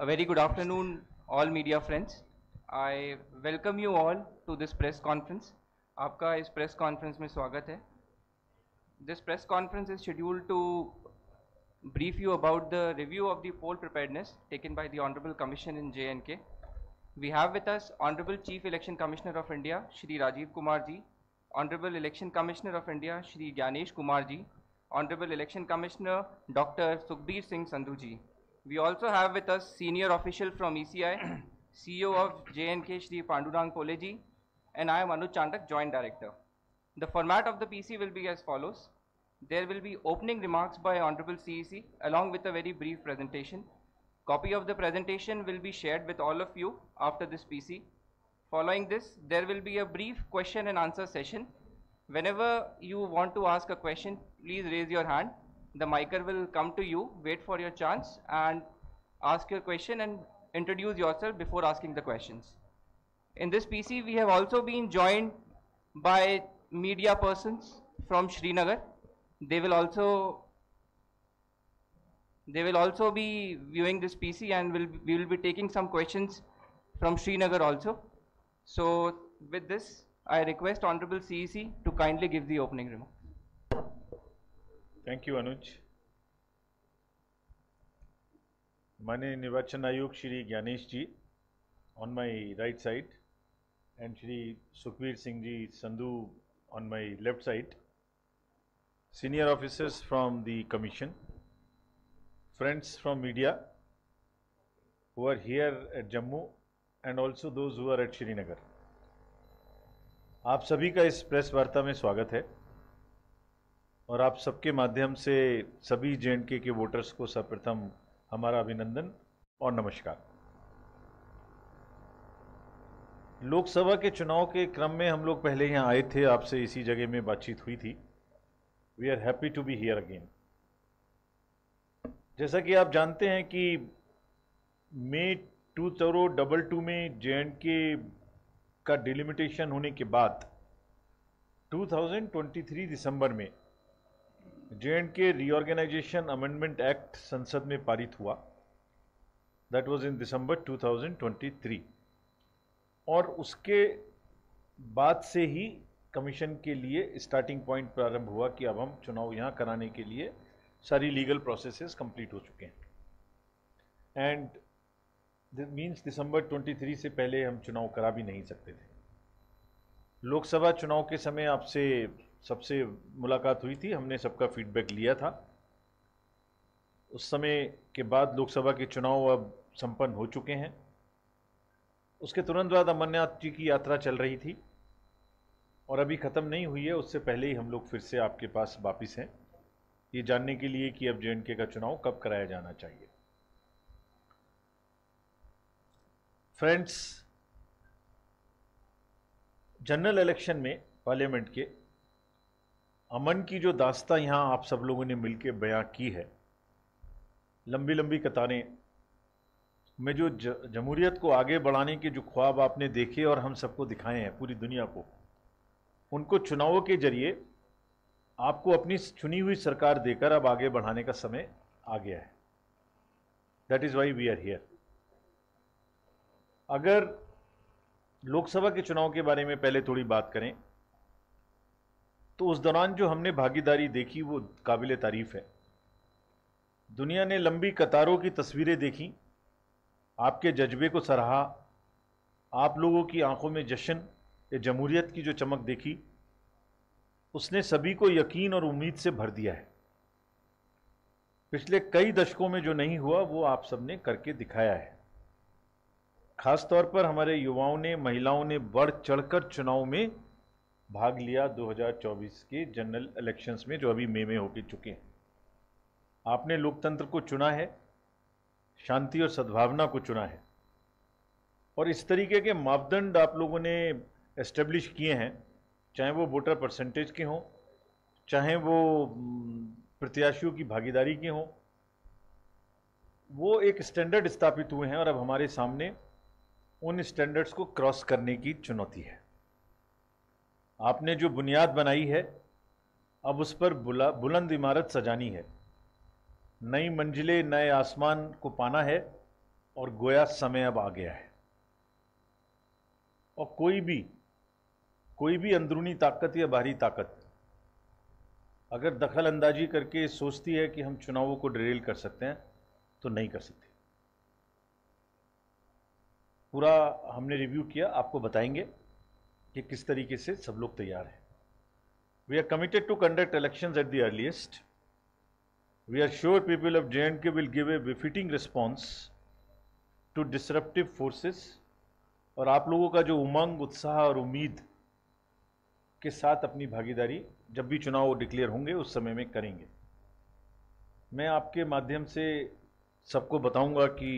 A very good afternoon, all media friends. I welcome you all to this press conference. आपका इस press conference में स्वागत है. This press conference is scheduled to brief you about the review of the poll preparedness taken by the Honorable Commission in J&K. We have with us Honorable Chief Election Commissioner of India, Shri Rajiv Kumar ji, Honorable Election Commissioner of India, Shri Gyanesh Kumar ji, Honorable Election Commissioner, Dr. Sukhbir Singh Sandhu ji. We also have with us senior official from ECI, CEO of J&K Shri Pandurang Poleji, and I am Anuj Chandak, Joint Director. The format of the PC will be as follows. There will be opening remarks by Honorable CEC along with a very brief presentation. Copy of the presentation will be shared with all of you after this PC. Following this, there will be a brief question and answer session. Whenever you want to ask a question, please raise your hand. The micer will come to you, wait for your chance and ask your question and introduce yourself before asking the questions. In this PC, we have also been joined by media persons from Srinagar. They will also be viewing this PC and we will be taking some questions from Srinagar also. So with this, I request Honorable CEC to kindly give the opening remarks. Thank you, Anuj. माननीय निर्वाचन आयोग श्री ज्ञानेश जी on my right side and Shri Sukhbir Singh ji Sandhu on my left side, senior officers from the commission, friends from media who are here at Jammu and also those who are at Srinagar. आप सभी का इस press वार्ता में स्वागत है और आप सबके माध्यम से सभी J&K के वोटर्स को सर्वप्रथम हमारा अभिनंदन और नमस्कार। लोकसभा के चुनाव के क्रम में हम लोग पहले यहाँ आए थे, आपसे इसी जगह में बातचीत हुई थी। We are happy to be here again. जैसा कि आप जानते हैं कि मई 2022 में J&K का डिलिमिटेशन होने के बाद 2023 दिसंबर में J&K रीऑर्गेनाइजेशन अमेंडमेंट एक्ट संसद में पारित हुआ। दैट वाज इन दिसंबर 2023 और उसके बाद से ही कमीशन के लिए स्टार्टिंग पॉइंट प्रारंभ हुआ कि अब हम चुनाव यहाँ कराने के लिए सारी लीगल प्रोसेसेस कंप्लीट हो चुके हैं एंड दिस मीन्स दिसंबर 23 से पहले हम चुनाव करा भी नहीं सकते थे। लोकसभा चुनाव के समय आपसे सबसे मुलाकात हुई थी, हमने सबका फीडबैक लिया था। उस समय के बाद लोकसभा के चुनाव अब संपन्न हो चुके हैं। उसके तुरंत बाद अमरनाथ जी की यात्रा चल रही थी और अभी ख़त्म नहीं हुई है, उससे पहले ही हम लोग फिर से आपके पास वापिस हैं ये जानने के लिए कि अब J&K का चुनाव कब कराया जाना चाहिए। फ्रेंड्स, जनरल इलेक्शन में पार्लियामेंट के अमन की जो दास्ता यहाँ आप सब लोगों ने मिलकर बयां की है, लंबी लंबी कतारें में जो जमहूरियत को आगे बढ़ाने के जो ख्वाब आपने देखे और हम सबको दिखाए हैं पूरी दुनिया को, उनको चुनावों के जरिए आपको अपनी चुनी हुई सरकार देकर अब आगे बढ़ाने का समय आ गया है। That is why we are here. अगर लोकसभा के चुनाव के बारे में पहले थोड़ी बात करें तो उस दौरान जो हमने भागीदारी देखी वो काबिले तारीफ है। दुनिया ने लंबी कतारों की तस्वीरें देखी, आपके जज्बे को सराहा, आप लोगों की आंखों में जश्न या जमहूरियत की जो चमक देखी उसने सभी को यकीन और उम्मीद से भर दिया है। पिछले कई दशकों में जो नहीं हुआ वो आप सबने करके दिखाया है। खास तौर पर हमारे युवाओं ने, महिलाओं ने बढ़ चढ़कर चुनाव में भाग लिया 2024 के जनरल इलेक्शंस में जो अभी मई में होके चुके हैं। आपने लोकतंत्र को चुना है, शांति और सद्भावना को चुना है और इस तरीके के मापदंड आप लोगों ने एस्टेब्लिश किए हैं, चाहे वो वोटर परसेंटेज के हों, चाहे वो प्रत्याशियों की भागीदारी के हों, वो एक स्टैंडर्ड स्थापित हुए हैं और अब हमारे सामने उन स्टैंडर्ड्स को क्रॉस करने की चुनौती है। आपने जो बुनियाद बनाई है अब उस पर बुलंद इमारत सजानी है, नई मंजिलें, नए आसमान को पाना है और गोया समय अब आ गया है। और कोई भी अंदरूनी ताकत या बाहरी ताकत अगर दखल अंदाजी करके सोचती है कि हम चुनावों को डिरेल कर सकते हैं तो नहीं कर सकते। पूरा हमने रिव्यू किया, आपको बताएंगे कि किस तरीके से सब लोग तैयार हैं। We are committed to conduct elections at the earliest. We are sure people of J&K will give a befitting response to disruptive forces. और आप लोगों का जो उमंग, उत्साह और उम्मीद के साथ अपनी भागीदारी जब भी चुनाव डिक्लेयर होंगे उस समय में करेंगे। मैं आपके माध्यम से सबको बताऊंगा कि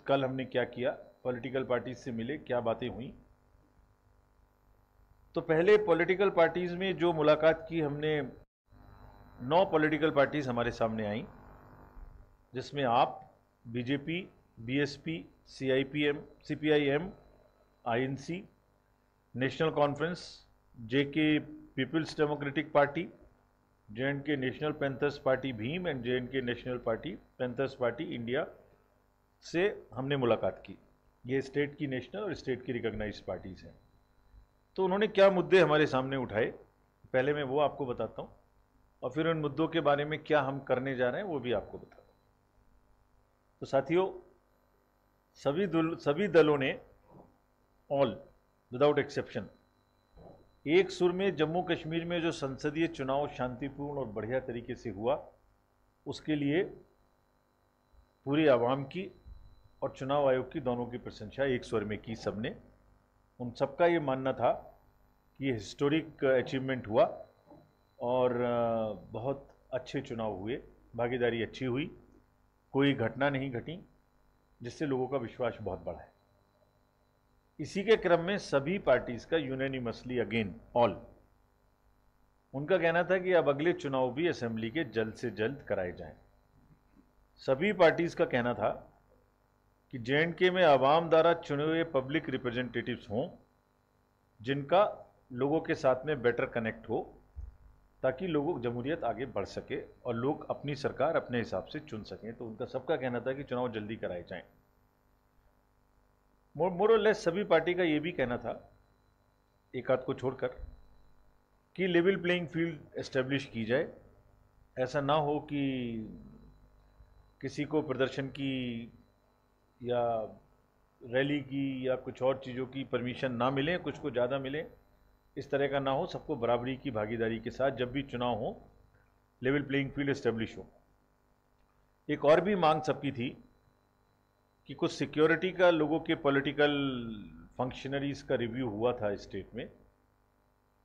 कल हमने क्या किया, पॉलिटिकल पार्टीज से मिले, क्या बातें हुई। तो पहले पॉलिटिकल पार्टीज में जो मुलाकात की हमने, 9 पॉलिटिकल पार्टीज हमारे सामने आई, जिसमें AAP, BJP, BSP, CPIM, INC, National Conference, JK People's Democratic Party, J&K National Panthers Party Bhim and J&K National Party Panthers Party India से हमने मुलाकात की। ये स्टेट की नेशनल और स्टेट की रिकॉग्नाइज्ड पार्टीज हैं। तो उन्होंने क्या मुद्दे हमारे सामने उठाए, पहले मैं वो आपको बताता हूँ और फिर उन मुद्दों के बारे में क्या हम करने जा रहे हैं वो भी आपको बताता हूँ। तो साथियों, सभी दलों ने, ऑल विदाउट एक्सेप्शन, एक सुर में जम्मू कश्मीर में जो संसदीय चुनाव शांतिपूर्ण और बढ़िया तरीके से हुआ, उसके लिए पूरी आवाम की और चुनाव आयोग की दोनों की प्रशंसा एक स्वर में की सबने। उन सबका ये मानना था कि ये हिस्टोरिक अचीवमेंट हुआ और बहुत अच्छे चुनाव हुए, भागीदारी अच्छी हुई, कोई घटना नहीं घटी, जिससे लोगों का विश्वास बहुत बढ़ा है। इसी के क्रम में सभी पार्टीज का यूनानिमसली अगेन ऑल, उनका कहना था कि अब अगले चुनाव भी असेंबली के जल्द से जल्द कराए जाएं। सभी पार्टीज का कहना था कि J&K में आवाम द्वारा चुने हुए पब्लिक रिप्रेजेंटेटिव्स हों, जिनका लोगों के साथ में बेटर कनेक्ट हो, ताकि लोगों जमहूरियत आगे बढ़ सके और लोग अपनी सरकार अपने हिसाब से चुन सकें। तो उनका सबका कहना था कि चुनाव जल्दी कराए जाएं। मोर और लेस सभी पार्टी का ये भी कहना था, एक आध को छोड़कर, कि लेवल प्लेइंग फील्ड एस्टेब्लिश की जाए। ऐसा ना हो कि किसी को प्रदर्शन की या रैली की या कुछ और चीज़ों की परमिशन ना मिले, कुछ को ज़्यादा मिले, इस तरह का ना हो। सबको बराबरी की भागीदारी के साथ जब भी चुनाव हो, लेवल प्लेइंग फील्ड एस्टेब्लिश हो। एक और भी मांग सबकी थी कि कुछ सिक्योरिटी का, लोगों के पॉलिटिकल फंक्शनरीज का रिव्यू हुआ था स्टेट में,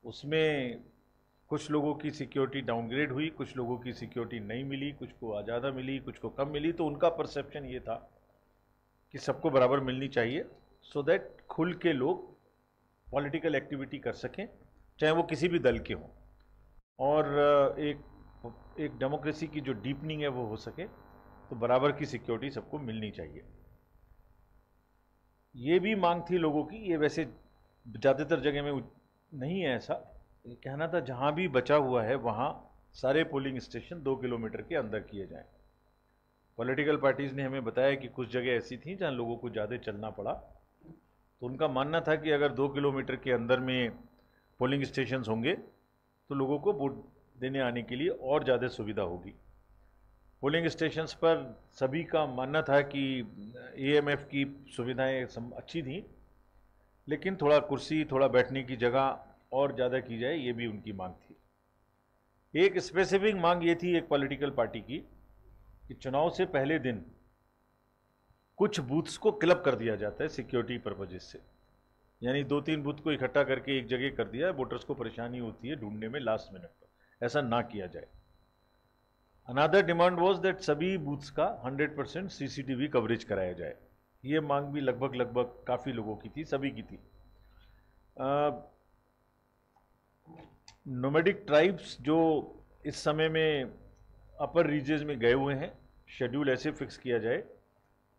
उसमें कुछ लोगों की सिक्योरिटी डाउनग्रेड हुई, कुछ लोगों की सिक्योरिटी नहीं मिली, कुछ को ज़्यादा मिली, कुछ को कम मिली। तो उनका परसेप्शन ये था कि सबको बराबर मिलनी चाहिए, सो दैट खुल के लोग पॉलिटिकल एक्टिविटी कर सकें, चाहे वो किसी भी दल के हों, और एक डेमोक्रेसी की जो डीपनिंग है वो हो सके। तो बराबर की सिक्योरिटी सबको मिलनी चाहिए। ये भी मांग थी लोगों की, ये वैसे ज़्यादातर जगह में नहीं है ऐसा, कहना था जहाँ भी बचा हुआ है वहाँ सारे पोलिंग स्टेशन 2 किलोमीटर के अंदर किए जाएं। पॉलिटिकल पार्टीज़ ने हमें बताया कि कुछ जगह ऐसी थी जहाँ लोगों को ज़्यादा चलना पड़ा, तो उनका मानना था कि अगर 2 किलोमीटर के अंदर में पोलिंग स्टेशंस होंगे तो लोगों को वोट देने आने के लिए और ज़्यादा सुविधा होगी। पोलिंग स्टेशंस पर सभी का मानना था कि AMF की सुविधाएं अच्छी थी, लेकिन थोड़ा कुर्सी, थोड़ा बैठने की जगह और ज़्यादा की जाए, ये भी उनकी मांग थी। एक स्पेसिफिक मांग ये थी एक पॉलिटिकल पार्टी की कि चुनाव से पहले दिन कुछ बूथ्स को क्लब कर दिया जाता है सिक्योरिटी पर्पजेज से, यानी 2-3 बूथ को इकट्ठा करके एक जगह कर दिया है, वोटर्स को परेशानी होती है ढूंढने में लास्ट मिनट पर, ऐसा ना किया जाए। अनदर डिमांड वाज दैट सभी बूथ्स का 100% CCTV कवरेज कराया जाए। ये मांग भी लगभग काफ़ी लोगों की थी, सभी की थी। नोमैडिक ट्राइब्स जो इस समय में अपर रीजन्स में गए हुए हैं, शेड्यूल ऐसे फिक्स किया जाए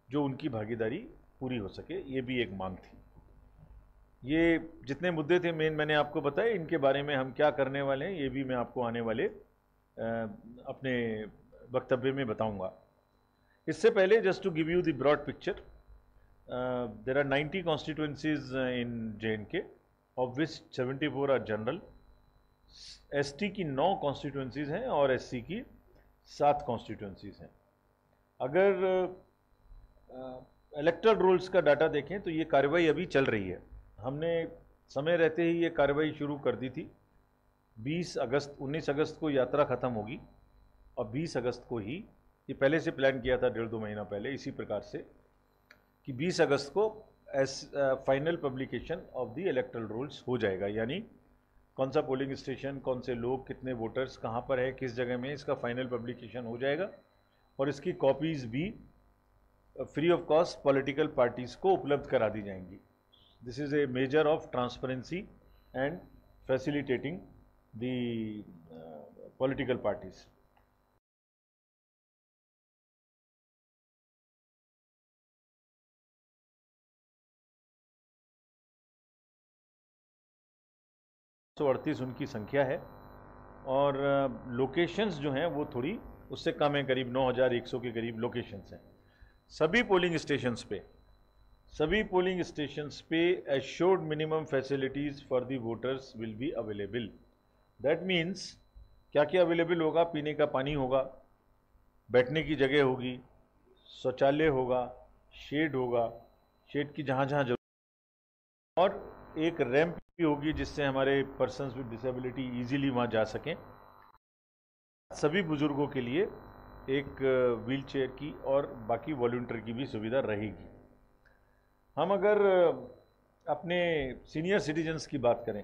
जो उनकी भागीदारी पूरी हो सके, ये भी एक मांग थी। ये जितने मुद्दे थे मेन मैंने आपको बताए, इनके बारे में हम क्या करने वाले हैं ये भी मैं आपको आने वाले अपने वक्तव्य में बताऊंगा। इससे पहले just to give you the broad picture, there are 90 constituencies in J&K, of which 74 are general. ST की 9 constituencies हैं और SC की 7 constituencies हैं. अगर इलेक्टोरल रोल्स का डाटा देखें तो ये कार्रवाई अभी चल रही है. हमने समय रहते ही ये कार्रवाई शुरू कर दी थी. 19 अगस्त को यात्रा ख़त्म होगी और 20 अगस्त को ही, ये पहले से प्लान किया था 1.5-2 महीना पहले इसी प्रकार से, कि 20 अगस्त को final publication of the electoral rolls हो जाएगा. यानी कौन सा पोलिंग स्टेशन, कौन से लोग, कितने वोटर्स कहाँ पर है, किस जगह में, इसका फाइनल पब्लिकेशन हो जाएगा और इसकी कॉपीज़ भी free of cost political parties को उपलब्ध करा दी जाएंगी. This is a measure of transparency and facilitating the political parties. तो 38 उनकी संख्या है और लोकेशंस जो हैं वो थोड़ी उससे कम है, करीब 9100 के करीब लोकेशंस हैं. सभी पोलिंग स्टेशंस पे assured minimum facilities for the voters will be available. That means क्या क्या अवेलेबल होगा? पीने का पानी होगा, बैठने की जगह होगी, शौचालय होगा, शेड होगा, शेड की जहाँ जहाँ जरूरत, और एक रैंप भी होगी जिससे हमारे पर्सन्स विद डिसेबिलिटी इजीली वहाँ जा सकें. सभी बुजुर्गों के लिए एक व्हील चेयर की और बाकी वॉलंटियर की भी सुविधा रहेगी. हम अगर अपने सीनियर सिटीजन्स की बात करें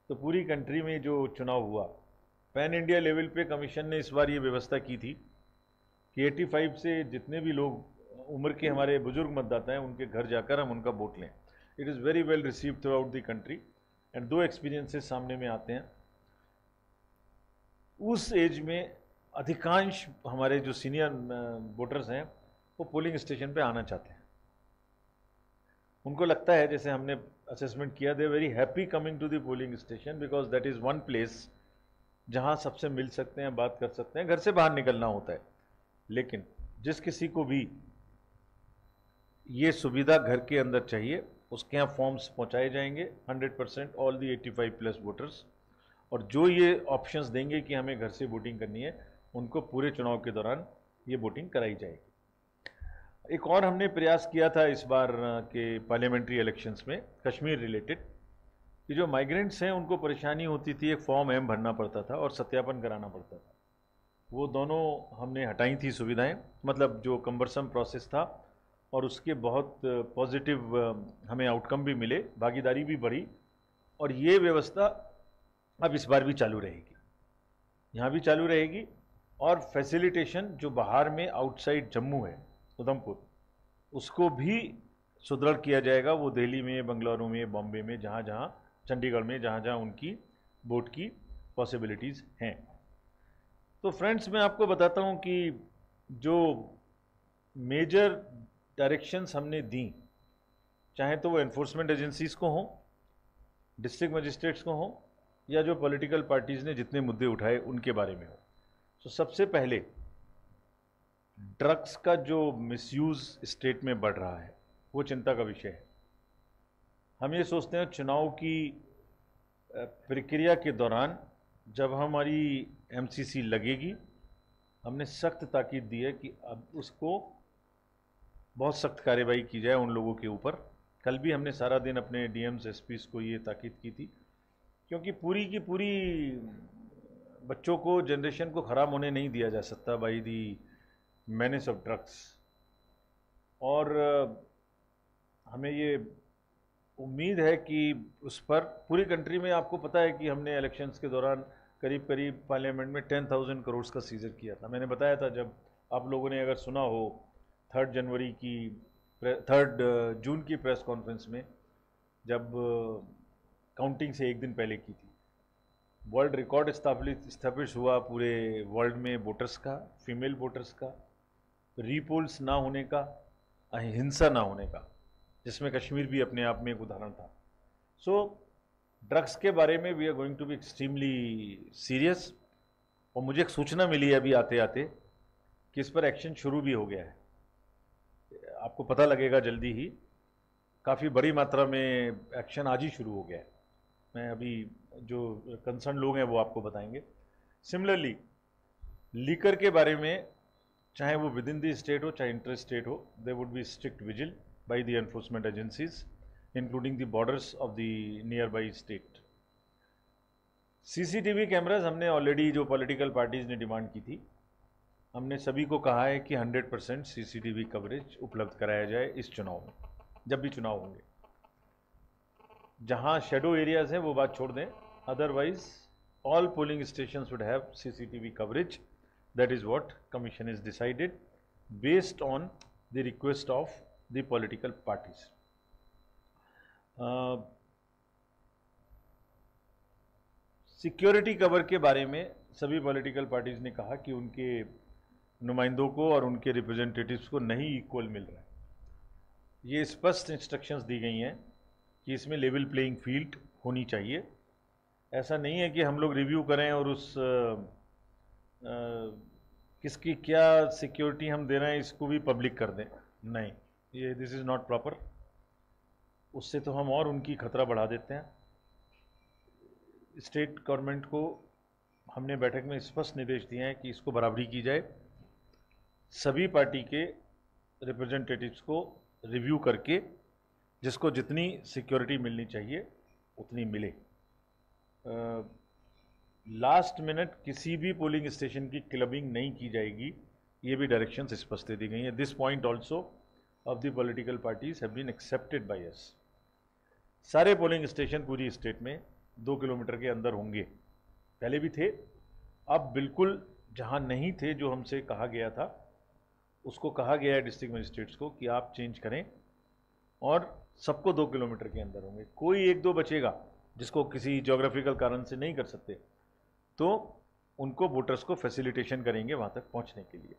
तो पूरी कंट्री में जो चुनाव हुआ, पैन इंडिया लेवल पे कमीशन ने इस बार ये व्यवस्था की थी कि 85 से जितने भी लोग उम्र के हमारे बुजुर्ग मतदाता हैं उनके घर जाकर हम उनका वोट लें. It is very well received through out the country and 2 experiences सामने में आते हैं. उस एज में अधिकांश हमारे जो सीनियर वोटर्स हैं वो पोलिंग स्टेशन पे आना चाहते हैं. उनको लगता है, जैसे हमने असेसमेंट किया, they very happy coming to the polling station because that is one place जहाँ सबसे मिल सकते हैं, बात कर सकते हैं. घर से बाहर निकलना होता है, लेकिन जिस किसी को भी ये सुविधा घर के अंदर चाहिए उसके यहाँ फॉर्म्स पहुँचाए जाएंगे 100% ऑल दी 85+ वोटर्स, और जो ये ऑप्शंस देंगे कि हमें घर से वोटिंग करनी है उनको पूरे चुनाव के दौरान ये वोटिंग कराई जाएगी. एक और हमने प्रयास किया था इस बार के पार्लियामेंट्री इलेक्शंस में कश्मीर रिलेटेड, कि जो माइग्रेंट्स हैं उनको परेशानी होती थी, एक फॉर्म एम भरना पड़ता था और सत्यापन कराना पड़ता था. वो दोनों हमने हटाई थी सुविधाएं, मतलब जो कम्बरसम प्रोसेस था, और उसके बहुत पॉजिटिव हमें आउटकम भी मिले, भागीदारी भी बढ़ी, और ये व्यवस्था अब इस बार भी चालू रहेगी, यहाँ भी चालू रहेगी. और फैसिलिटेशन जो बाहर में आउटसाइड जम्मू है, उधमपुर, उसको भी सुदृढ़ किया जाएगा. वो दिल्ली में, बंगलुरु में, बॉम्बे में, जहाँ जहाँ, चंडीगढ़ में, जहाँ जहाँ उनकी वोट की पॉसिबिलिटीज़ हैं. तो फ्रेंड्स, मैं आपको बताता हूँ कि जो मेजर डायरेक्शंस हमने दी, चाहे तो वो एनफोर्समेंट एजेंसीज़ को हों, डिस्ट्रिक्ट मजिस्ट्रेट्स को हों, या जो पॉलिटिकल पार्टीज़ ने जितने मुद्दे उठाए उनके बारे में हो. तो सबसे पहले ड्रग्स का जो मिसयूज़ स्टेट में बढ़ रहा है वो चिंता का विषय है. हम ये सोचते हैं चुनाव की प्रक्रिया के दौरान जब हमारी एमसीसी लगेगी, हमने सख्त ताकीद दी है कि अब उसको बहुत सख्त कार्रवाई की जाए उन लोगों के ऊपर. कल भी हमने सारा दिन अपने डीएम्स एसपीस को ये ताकीद की थी, क्योंकि पूरी की पूरी बच्चों को, जनरेशन को ख़राब होने नहीं दिया जा सकता by the menace of drugs. और हमें ये उम्मीद है कि उस पर पूरी कंट्री में, आपको पता है कि हमने इलेक्शंस के दौरान करीब करीब पार्लियामेंट में 10,000 करोड़ का सीजर किया था. मैंने बताया था, जब आप लोगों ने अगर सुना हो, 3 जून की प्रेस कॉन्फ्रेंस में, जब काउंटिंग से एक दिन पहले की थी, वर्ल्ड रिकॉर्ड स्थापित हुआ पूरे वर्ल्ड में वोटर्स का, फीमेल वोटर्स का, रीपोल्स ना होने का, अहिंसा ना होने का, जिसमें कश्मीर भी अपने आप में एक उदाहरण था. सो ड्रग्स के बारे में we are going to be extremely serious. और मुझे एक सूचना मिली है अभी आते आते कि इस पर एक्शन शुरू भी हो गया है. आपको पता लगेगा जल्दी ही, काफ़ी बड़ी मात्रा में एक्शन आज ही शुरू हो गया है। मैं अभी जो कंसर्न लोग हैं वो आपको बताएंगे। सिमिलरली लीकर के बारे में, चाहे वो विद इन द स्टेट हो चाहे इंटर स्टेट हो, there would be strict vigil by the enforcement agencies including the borders of the nearby state. CCTV cameras हमने ऑलरेडी, जो पॉलिटिकल पार्टीज ने डिमांड की थी, हमने सभी को कहा है कि 100% सीसीटीवी कवरेज उपलब्ध कराया जाए इस चुनाव में, जब भी चुनाव होंगे। जहां शेडो एरियाज हैं वो बात छोड़ दें, otherwise all polling stations would have CCTV coverage. That is what commission is decided based on the request of the political parties. Security cover के बारे में सभी पॉलिटिकल पार्टीज ने कहा कि उनके नुमाइंदों को और उनके रिप्रेजेंटेटिव्स को नहीं इक्वल मिल रहा है। ये स्पष्ट इंस्ट्रक्शंस दी गई हैं कि इसमें लेवल प्लेइंग फील्ड होनी चाहिए। ऐसा नहीं है कि हम लोग रिव्यू करें और उस किसकी क्या सिक्योरिटी हम दे रहे हैं इसको भी पब्लिक कर दें। नहीं, ये दिस इज़ नॉट प्रॉपर। उससे तो हम और उनकी खतरा बढ़ा देते हैं। स्टेट गवर्नमेंट को हमने बैठक में स्पष्ट निर्देश दिए हैं कि इसको बराबरी की जाए, सभी पार्टी के रिप्रेजेंटेटिव्स को रिव्यू करके जिसको जितनी सिक्योरिटी मिलनी चाहिए उतनी मिले। लास्ट मिनट किसी भी पोलिंग स्टेशन की क्लबिंग नहीं की जाएगी, ये भी डायरेक्शंस स्पष्ट दे दी गई हैं। This point also of the political parties have been accepted by us. सारे पोलिंग स्टेशन पूरी स्टेट में 2 किलोमीटर के अंदर होंगे। पहले भी थे, अब बिल्कुल जहां नहीं थे, जो हमसे कहा गया था, उसको कहा गया है डिस्ट्रिक्ट मजिस्ट्रेट्स को कि आप चेंज करें और सबको 2 किलोमीटर के अंदर होंगे। कोई 1-2 बचेगा जिसको किसी ज्योग्राफिकल कारण से नहीं कर सकते, तो उनको वोटर्स को फैसिलिटेशन करेंगे वहां तक पहुंचने के लिए।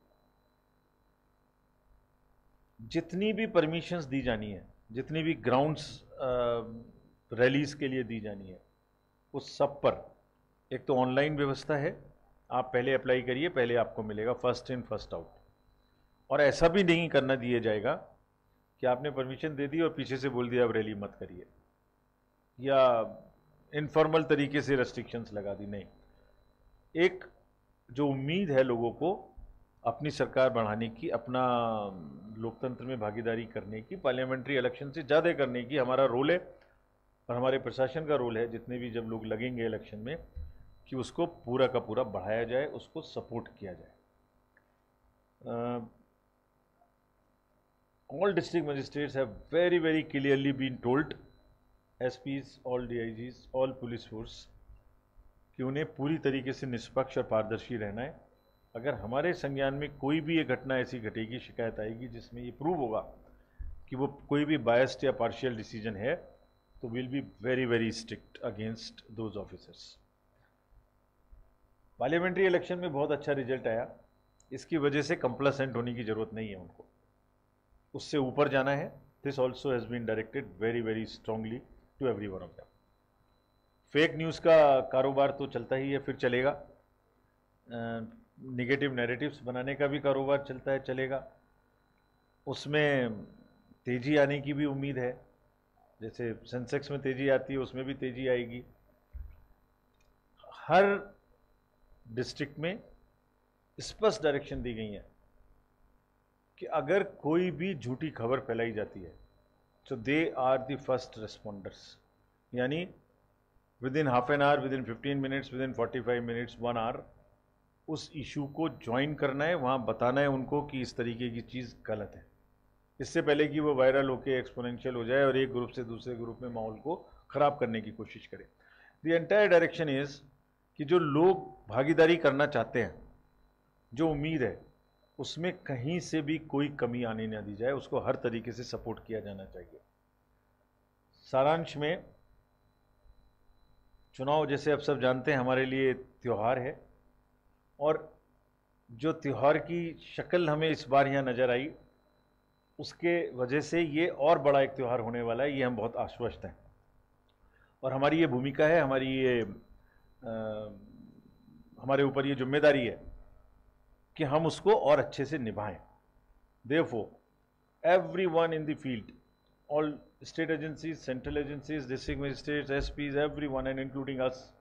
जितनी भी परमिशंस दी जानी है, जितनी भी ग्राउंड्स रैलीज के लिए दी जानी है, उस सब पर एक तो ऑनलाइन व्यवस्था है, आप पहले अप्लाई करिए, पहले आपको मिलेगा, फर्स्ट इन फर्स्ट आउट। और ऐसा भी नहीं करना दिया जाएगा कि आपने परमिशन दे दी और पीछे से बोल दिया अब रैली मत करिए, या इनफॉर्मल तरीके से रेस्ट्रिक्शंस लगा दी। नहीं, एक जो उम्मीद है लोगों को अपनी सरकार बढ़ाने की, अपना लोकतंत्र में भागीदारी करने की, पार्लियामेंट्री इलेक्शन से ज़्यादा करने की हमारा रोल है और हमारे प्रशासन का रोल है, जितने भी जब लोग लगेंगे इलेक्शन में, कि उसको पूरा का पूरा बढ़ाया जाए, उसको सपोर्ट किया जाए। All district magistrates have very very clearly been told, SPs, all DIGs, all police force, कि उन्हें पूरी तरीके से निष्पक्ष और पारदर्शी रहना है। अगर हमारे संज्ञान में कोई भी ये घटना ऐसी घटेगी, शिकायत आएगी जिसमें ये प्रूव होगा कि वो कोई भी बायस्ड या पार्शियल डिसीजन है, तो will be very very strict against those officers. Parliamentary election में बहुत अच्छा रिजल्ट आया, इसकी वजह से कंप्लासेंट होने की जरूरत नहीं है उनको, उससे ऊपर जाना है। This also has been directed very very strongly to every one of them. Fake news का कारोबार तो चलता ही है, फिर चलेगा। नेगेटिव नैरेटिव्स बनाने का भी कारोबार चलता है, चलेगा। उसमें तेजी आने की भी उम्मीद है, जैसे सेंसेक्स में तेजी आती है उसमें भी तेजी आएगी। हर डिस्ट्रिक्ट में स्पष्ट डायरेक्शन दी गई है कि अगर कोई भी झूठी खबर फैलाई जाती है तो they are the first responders, यानी within half an hour, within 15 minutes, within 45 minutes, 1 hour उस इशू को ज्वाइन करना है, वहाँ बताना है उनको कि इस तरीके की चीज़ गलत है, इससे पहले कि वो वायरल होकर एक्सपोनेंशियल हो जाए और एक ग्रुप से दूसरे ग्रुप में माहौल को ख़राब करने की कोशिश करे। द एंटायर डायरेक्शन इज़ कि जो लोग भागीदारी करना चाहते हैं, जो उम्मीद है, उसमें कहीं से भी कोई कमी आने ना दी जाए, उसको हर तरीके से सपोर्ट किया जाना चाहिए। सारांश में, चुनाव जैसे आप सब जानते हैं हमारे लिए त्यौहार है, और जो त्यौहार की शक्ल हमें इस बार यहाँ नज़र आई, उसके वजह से ये और बड़ा एक त्यौहार होने वाला है, ये हम बहुत आश्वस्त हैं। और हमारी ये भूमिका है, हमारे ऊपर ये जिम्मेदारी है कि हम उसको और अच्छे से निभाएं। Therefore everyone in the field, all state agencies, central agencies, district magistrates, SPs, everyone and including us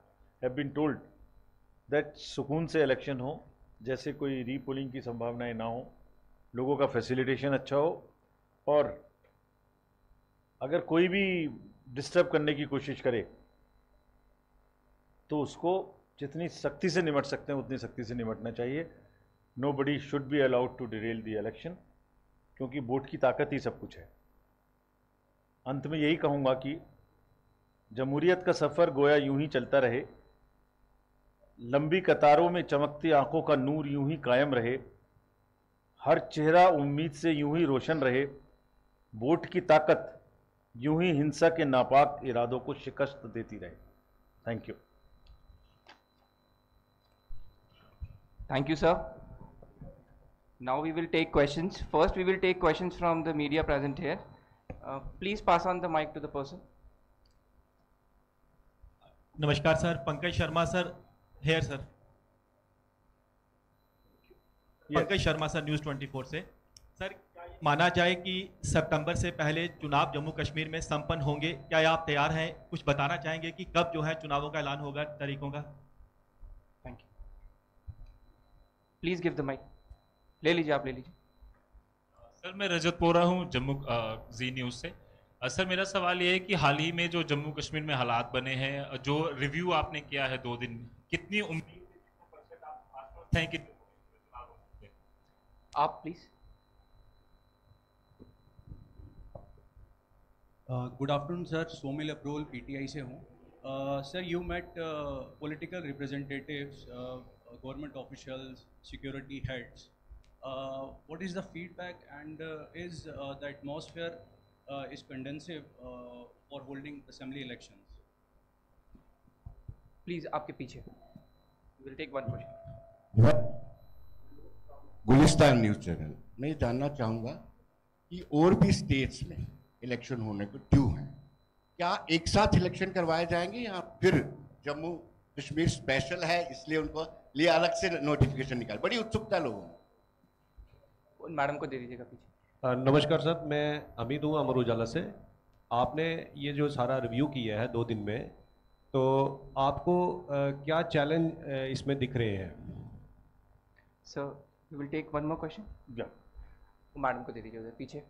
have been told that सुकून से इलेक्शन हो, जैसे कोई रीपोलिंग की संभावनाएं ना हो, लोगों का फैसिलिटेशन अच्छा हो, और अगर कोई भी डिस्टर्ब करने की कोशिश करे तो उसको जितनी सख्ती से निपट सकते हैं उतनी सख्ती से निपटना चाहिए. Nobody should be allowed to derail the election, क्योंकि वोट की ताकत ही सब कुछ है. अंत में यही कहूँगा कि जमहूरियत का सफ़र गोया यूं ही चलता रहे, लंबी कतारों में चमकती आंखों का नूर यूं ही कायम रहे, हर चेहरा उम्मीद से यूं ही रोशन रहे, वोट की ताकत यूं ही हिंसा के नापाक इरादों को शिकस्त देती रहे. Thank you. Thank you, sir. Now we will take questions. First, we will take questions from the media present here. Please pass on the mic to the person. नमस्कार sir, Pankaj Sharma sir, here sir. Pankaj Sharma sir, news 24 से. Sir, माना जाए कि सितंबर से पहले चुनाव जम्मू कश्मीर में संपन्न होंगे, क्या आप तैयार हैं? कुछ बताना चाहेंगे कि कब जो है चुनावों का ऐलान होगा, तारीखों का? Thank you. Please give the mic. ले लीजिए, आप ले लीजिए. सर, मैं रजत पोरा हूँ जम्मू जी न्यूज़ से. सर, मेरा सवाल ये है कि हाल ही में जो जम्मू कश्मीर में हालात बने हैं, जो रिव्यू आपने किया है 2 दिन, कितनी उम्मीद हैं कि आप please. Good afternoon sir, Somil Abrol PTI से हूँ. Sir, you met political representatives, government officials, security heads. What is the feedback, and is the atmosphere is conducive for holding assembly elections? Please, आपके पीछे. We will take one question. Gulistan news channel. मैं ये जानना चाहूँगा कि और भी states में इलेक्शन होने को ड्यू हैं, क्या एक साथ इलेक्शन करवाए जाएंगे या फिर जम्मू कश्मीर स्पेशल है इसलिए उनको लिए अलग से नोटिफिकेशन निकाल? बड़ी उत्सुकता लोगों में. मैडम को दे दीजिएगा पीछे. नमस्कार सर, मैं अमित हूँ अमर उजाला से. आपने ये जो सारा रिव्यू किया है 2 दिन में, तो आपको क्या चैलेंज इसमें दिख रहे हैं? Sir, we will take one more question. या मैडम को दे दीजिए उधर पीछे.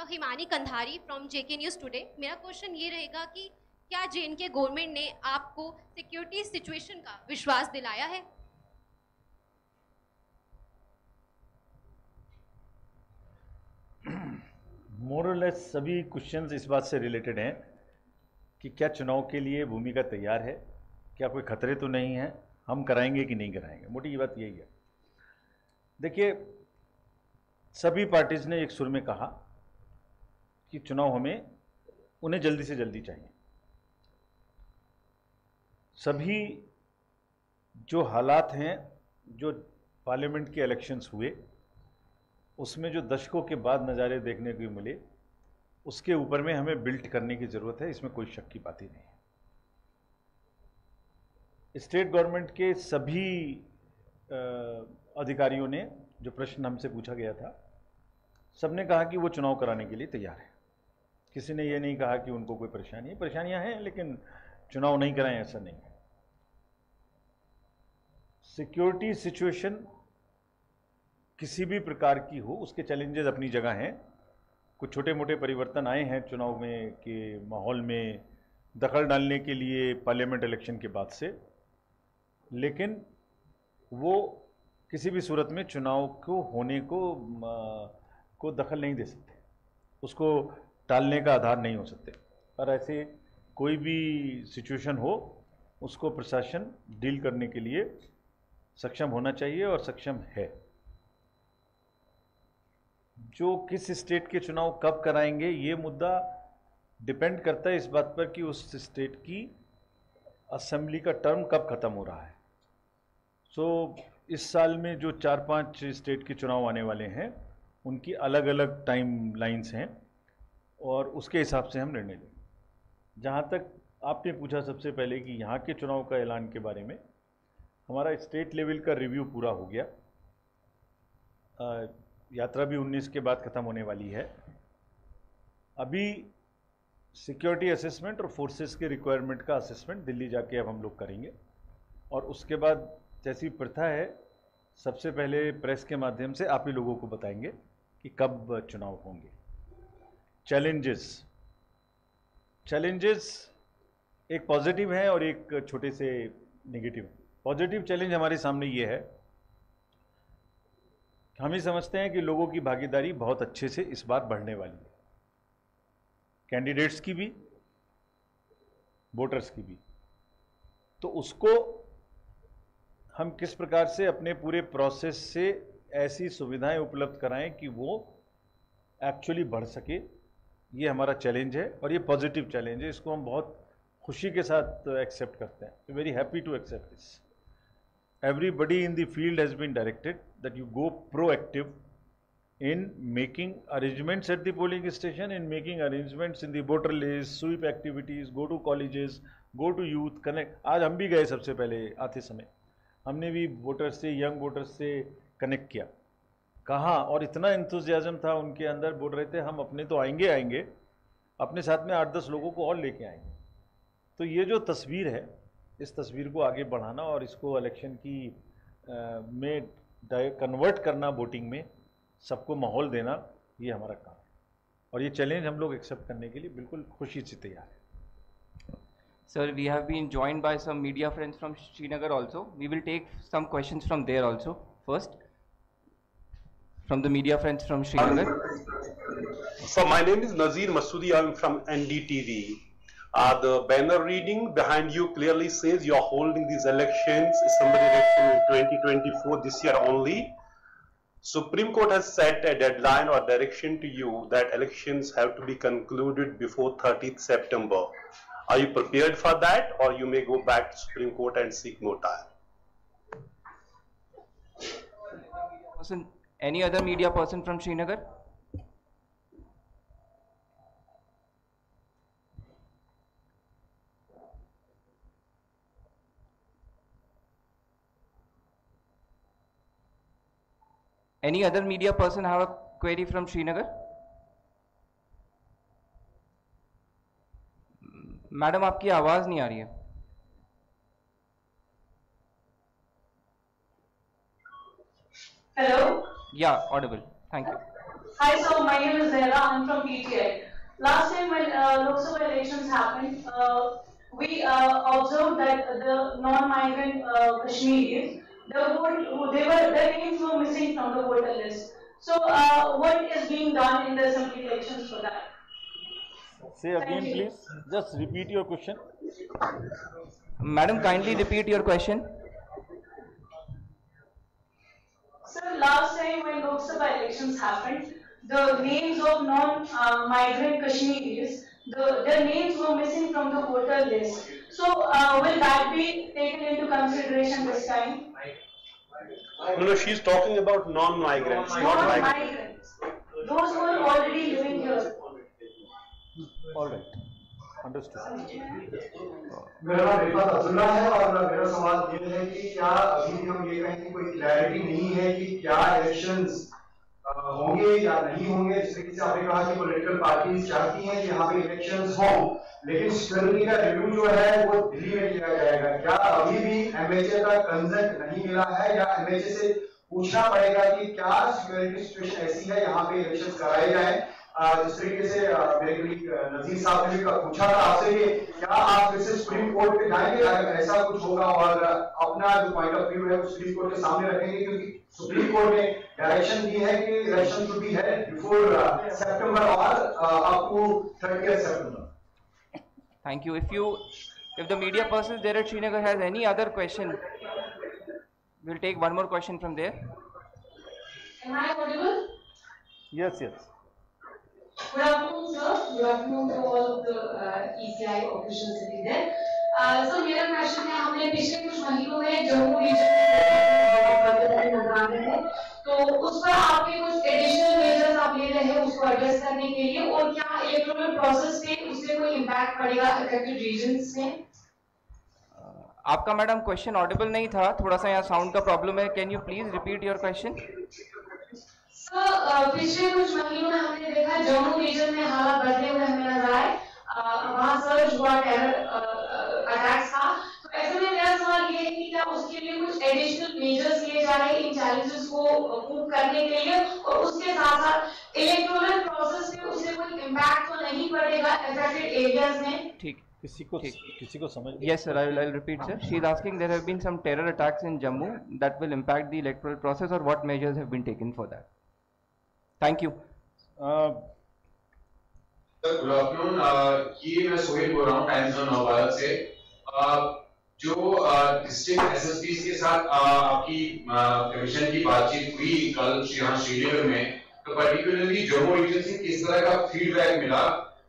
Himani Kandhari from JK news today. मेरा क्वेश्चन ये रहेगा कि क्या जे.एंड.के गवर्नमेंट ने आपको सिक्योरिटी सिचुएशन का विश्वास दिलाया है? मोर और लेस सभी क्वेश्चंस इस बात से रिलेटेड हैं कि क्या चुनाव के लिए भूमिका तैयार है, क्या कोई खतरे तो नहीं है, हम कराएंगे कि नहीं कराएंगे. मोटी बात यही है. देखिए, सभी पार्टीज ने एक सुर में कहा कि चुनाव उन्हें जल्दी से जल्दी चाहिए. सभी जो हालात हैं, जो पार्लियामेंट के इलेक्शंस हुए, उसमें जो दशकों के बाद नज़ारे देखने को मिले, उसके ऊपर में हमें बिल्ट करने की ज़रूरत है. इसमें कोई शक की बात ही नहीं है. स्टेट गवर्नमेंट के सभी अधिकारियों ने, जो प्रश्न हमसे पूछा गया था, सबने कहा कि वो चुनाव कराने के लिए तैयार है. किसी ने ये नहीं कहा कि उनको कोई परेशानी है. परेशानियां हैं, लेकिन चुनाव नहीं कराएं ऐसा नहीं है. सिक्योरिटी सिचुएशन किसी भी प्रकार की हो, उसके चैलेंजेस अपनी जगह हैं. कुछ छोटे मोटे परिवर्तन आए हैं चुनाव में के माहौल में दखल डालने के लिए पार्लियामेंट इलेक्शन के बाद से, लेकिन वो किसी भी सूरत में चुनाव को होने को दखल नहीं दे सकते, उसको टालने का आधार नहीं हो सकते. और ऐसे कोई भी सिचुएशन हो, उसको प्रशासन डील करने के लिए सक्षम होना चाहिए और सक्षम है. जो किस स्टेट के चुनाव कब कराएंगे, ये मुद्दा डिपेंड करता है इस बात पर कि उस स्टेट की असेंबली का टर्म कब ख़त्म हो रहा है. इस साल में जो 4-5 स्टेट के चुनाव आने वाले हैं, उनकी अलग अलग टाइम लाइन्स हैं और उसके हिसाब से हम निर्णय लेंगे. जहाँ तक आपने पूछा सबसे पहले कि यहाँ के चुनाव का ऐलान के बारे में, हमारा स्टेट लेवल का रिव्यू पूरा हो गया। यात्रा भी 19 के बाद ख़त्म होने वाली है। अभी सिक्योरिटी असेसमेंट और फोर्सेस के रिक्वायरमेंट का असेसमेंट दिल्ली जाके अब हम लोग करेंगे, और उसके बाद जैसी प्रथा है सबसे पहले प्रेस के माध्यम से आप ही लोगों को बताएंगे कि कब चुनाव होंगे। चैलेंजेस एक पॉजिटिव है और एक छोटे से नेगेटिव। पॉजिटिव चैलेंज हमारे सामने ये है, हम ही समझते हैं कि लोगों की भागीदारी बहुत अच्छे से इस बार बढ़ने वाली है, कैंडिडेट्स की भी, वोटर्स की भी। तो उसको हम किस प्रकार से अपने पूरे प्रोसेस से ऐसी सुविधाएं उपलब्ध कराएं कि वो एक्चुअली बढ़ सके, ये हमारा चैलेंज है और ये पॉजिटिव चैलेंज है। इसको हम बहुत खुशी के साथ एक्सेप्ट करते हैं। Very happy to accept this. Everybody in the field has been directed that you go proactive in making arrangements at the polling station, in making arrangements in the voter list, sweep activities, go to colleges, go to youth, connect. आज हम भी गए, सबसे पहले आते समय हमने भी वोटर्स से, यंग वोटर्स से कनेक्ट किया। कहाँ, और इतना एंथुजियाज्म था उनके अंदर, बोल रहे थे हम अपने तो आएंगे, अपने साथ में 8-10 लोगों को और लेके आएंगे। तो ये जो तस्वीर है, इस तस्वीर को आगे बढ़ाना और इसको इलेक्शन की में कन्वर्ट करना, वोटिंग में सबको माहौल देना, ये हमारा काम है और ये चैलेंज हम लोग एक्सेप्ट करने के लिए बिल्कुल खुशी से तैयार है। Sir, we have been joined by some media friends from Srinagar also. We will take some questions from there also. First from the media friends from Srinagar. So my name is Nazir Masoodi. I am from NDTV. The banner reading behind you clearly says you are holding these elections, assembly election in 2024, this year only. Supreme Court has set a deadline or direction to you that elections have to be concluded before 30th September. Are you prepared for that, or you may go back to Supreme Court and seek more time? Any other media person from Srinagar? Any other media person have a query from Srinagar? Madam, आपकी आवाज नहीं आ रही है। Hello? Yeah, audible. Thank you. Hi, so my name is Zahra. I'm from PTI. Last time when Lok Sabha elections happened, we observed that the non-migrant Kashmiris, their names were missing from the voter list. So, what is being done in the assembly elections for that? Say again, please. Just repeat your question. Madam, kindly repeat your question. Sir, last time when Lok Sabha elections happened, the names of non-migrant Kashmiris, their names were missing from the voter list. So, will that be taken into consideration this time? No, she's talking about non-migrants. Non-migrants. Those who are already living here. All right. Understood. मेरा नाम रिफात अब्दुल्ला है और मेरा सवाल ये है कि क्या अभी हम ये कहें कि कोई क्लैरिटी नहीं है कि क्या इलेक्शंस होंगे या नहीं होंगे। जिस तरीके से आपने कहा कि पॉलिटिकल पार्टीज चाहती हैं कि यहाँ पे इलेक्शंस हों, लेकिन सिक्योरिटी का रिव्यू जो है वो दिल्ली में किया जाएगा। क्या अभी भी एमएचए का कंसेंट नहीं मिला है या एमएचए से पूछना पड़ेगा कि क्या सिक्योरिटी सिचुएशन ऐसी है यहाँ पे इलेक्शंस कराए जाए? जिस तरीके से मेरे कलीग नजीर साहब ने भी पूछा था आपसे कि क्या आप फिर से सुप्रीम कोर्ट पे जाएंगे अगर ऐसा कुछ होगा और अपना जो पॉइंट ऑफ व्यू है वो सुप्रीम कोर्ट के सामने रखेंगे, क्योंकि सुप्रीम कोर्ट ने डायरेक्शन दी है कि election should be held before September और up to 30th September. Thank you. If the media person there at Srinagar has any other question, we'll take one more question from there. Am I audible? Yes. Good afternoon, sir. Good afternoon to all of the ECI officials sitting there. So मेरा question है, हमने पिछले कुछ महीनों में Jammu reason में नजर आ रहे हैं, तो उस पर आपके कुछ एडिशनल मेजर्स आप ले रहे हैं उसको एड्रेस करने के लिए, और क्या इलेक्टोरल प्रोसेस पे उससे कोई इम्पैक्ट पड़ेगा अफेक्टेड रीजन्स में? आपका मैडम क्वेश्चन ऑडिबल नहीं था, थोड़ा सा यहाँ साउंड का प्रॉब्लम है. Can you please repeat your question? Sir, पिछले कुछ महीनों में हमने देखा जम्मू रीजन में हालात बदले हुए हमें नजर आए. वहाँ सर्च हुआ, टेरर अटैक्स था. तो ऐसे में मेरा सवाल ये है कि क्या उसके लिए कुछ एडिशनल मेजर्स लिए जा रहे हैं इन चैलेंजेस को मूव करने के लिए, और उसके साथ साथ इलेक्टोरल प्रोसेस में उससे कोई इम्पैक्ट तो नहीं पड़ेगा अफेक्टेड एरियाज में? ठीक. किसी को समझ? Yes sir, I'll repeat sir. She is asking there have been some terror attacks in Jammu that will impact the electoral process, or what measures have been taken for that? Thank you. Sir good afternoon, ये मैं सोहेल बोल रहा हूँ times of नव भारत से. जो district एसएसपीज के साथ आपकी कमीशन की बातचीत हुई कल यहाँ श्रीनगर में, तो पर्टिकुलरली जम्मू रीजन से किस तरह का फीडबैक मिला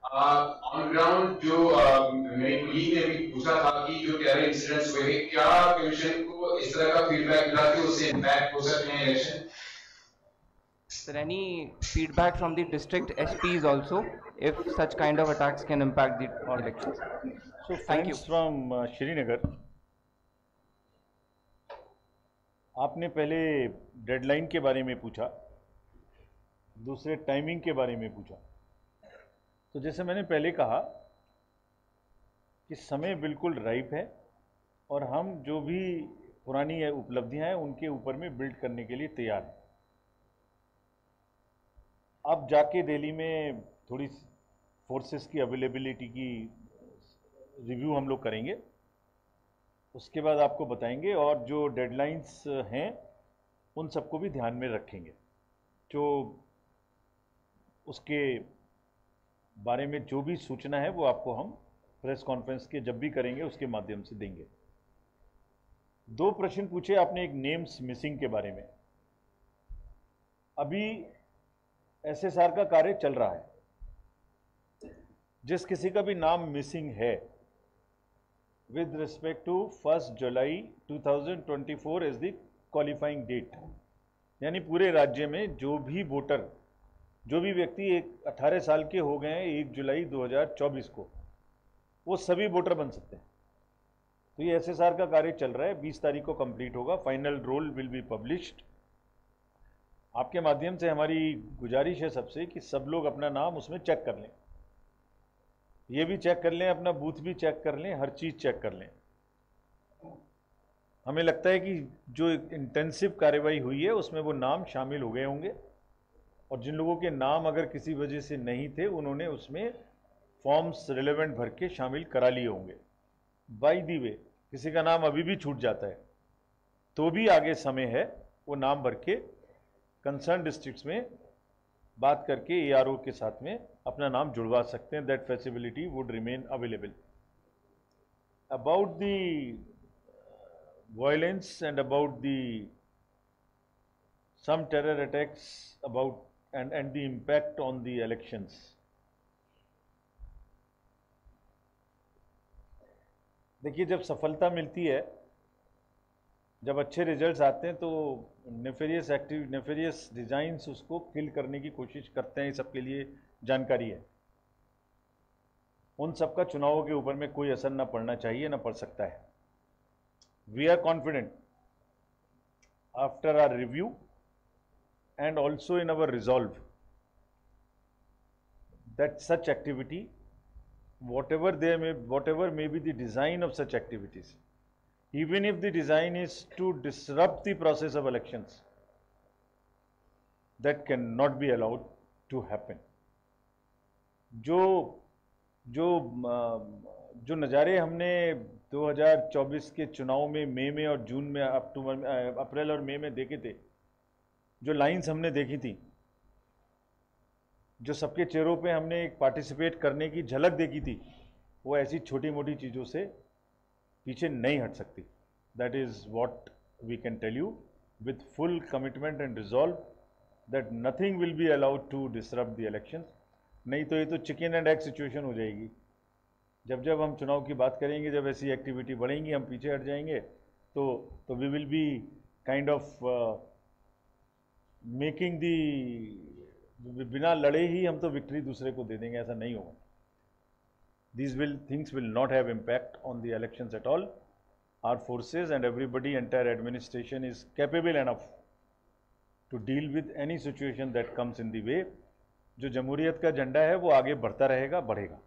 ऑन ग्राउंड? जो मेरी कुलीग ने भी पूछा था कि जो टेरर इंसिडेंट्स हुए, क्या कमीशन को इस तरह का फीडबैक मिला कि उससे इम्पैक्ट हो सकते हैं election? Is there any feedback from the district SPs also if such kind of attacks can impact the elections? So thanks from Srinagar. आपने पहले डेडलाइन के बारे में पूछा, दूसरे टाइमिंग के बारे में पूछा. तो जैसे मैंने पहले कहा कि समय बिल्कुल राइप है और हम जो भी पुरानी उपलब्धियां हैं उनके ऊपर में बिल्ड करने के लिए तैयार हैं. अब जाके दिल्ली में थोड़ी फोर्सेस की अवेलेबिलिटी की रिव्यू हम लोग करेंगे, उसके बाद आपको बताएंगे, और जो डेडलाइंस हैं उन सबको भी ध्यान में रखेंगे. जो उसके बारे में जो भी सूचना है वो आपको हम प्रेस कॉन्फ्रेंस के जब भी करेंगे उसके माध्यम से देंगे. 2 प्रश्न पूछे आपने. एक नेम्स मिसिंग के बारे में. अभी एसएसआर का कार्य चल रहा है. जिस किसी का भी नाम मिसिंग है with respect to 1 July 2024 is the qualifying date, यानी पूरे राज्य में जो भी वोटर, जो भी व्यक्ति 18 साल के हो गए हैं 1 जुलाई 2024 को, वो सभी वोटर बन सकते हैं. तो ये एसएसआर का कार्य चल रहा है. 20 तारीख को कंप्लीट होगा. Final roll will be published. आपके माध्यम से हमारी गुजारिश है सबसे कि सब लोग अपना नाम उसमें चेक कर लें. ये भी चेक कर लें, अपना बूथ भी चेक कर लें, हर चीज़ चेक कर लें. हमें लगता है कि जो इंटेंसिव कार्रवाई हुई है उसमें वो नाम शामिल हो गए होंगे, और जिन लोगों के नाम अगर किसी वजह से नहीं थे उन्होंने उसमें फॉर्म्स रिलेवेंट भर के शामिल करा लिए होंगे. बाय द वे, किसी का नाम अभी भी छूट जाता है तो भी आगे समय है, वो नाम भर के कंसर्न डिस्ट्रिक्ट्स में बात करके एआरओ के साथ में अपना नाम जुड़वा सकते हैं. That facility would remain available. About the violence and about the some terror attacks about and the impact on the elections. देखिए, जब सफलता मिलती है, जब अच्छे रिजल्ट्स आते हैं तो नेफेरियस डिजाइन्स उसको किल करने की कोशिश करते हैं. ये सबके लिए जानकारी है. उन सबका चुनावों के ऊपर में कोई असर ना पड़ना चाहिए, ना पड़ सकता है. We are confident after our review and also in our resolve that such activity, whatever may be the design of such activities, even if the design is to disrupt the process of elections, that cannot be allowed to happen. जो नज़ारे हमने 2024 के चुनाव में मई में और जून में, अप्रैल और मई में देखे थे, जो लाइंस हमने देखी थी, जो सबके चेहरों पे हमने एक पार्टिसिपेट करने की झलक देखी थी, वो ऐसी छोटी मोटी चीज़ों से पीछे नहीं हट सकती. That is what we can tell you with full commitment and resolve that nothing will be allowed to disrupt the elections. नहीं तो ये तो चिकन एंड एग सिचुएशन हो जाएगी. जब हम चुनाव की बात करेंगे, जब ऐसी एक्टिविटी बढ़ेंगी, हम पीछे हट जाएंगे, तो we will be kind of making the, बिना लड़े ही हम तो विक्ट्री दूसरे को दे देंगे. ऐसा नहीं होगा. these things will not have impact on the elections at all. our forces and everybody, entire administration is capable enough to deal with any situation that comes in the way. जो जमहूरियत का झंडा है वो आगे बढ़ता रहेगा, बढ़ेगा.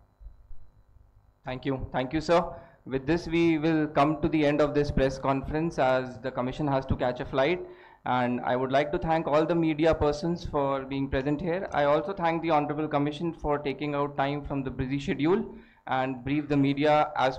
Thank you, sir. With this, we will come to the end of this press conference as the Commission has to catch a flight. And I would like to thank all the media persons for being present here. I also thank the Honorable Commission for taking out time from the busy schedule and brief the media as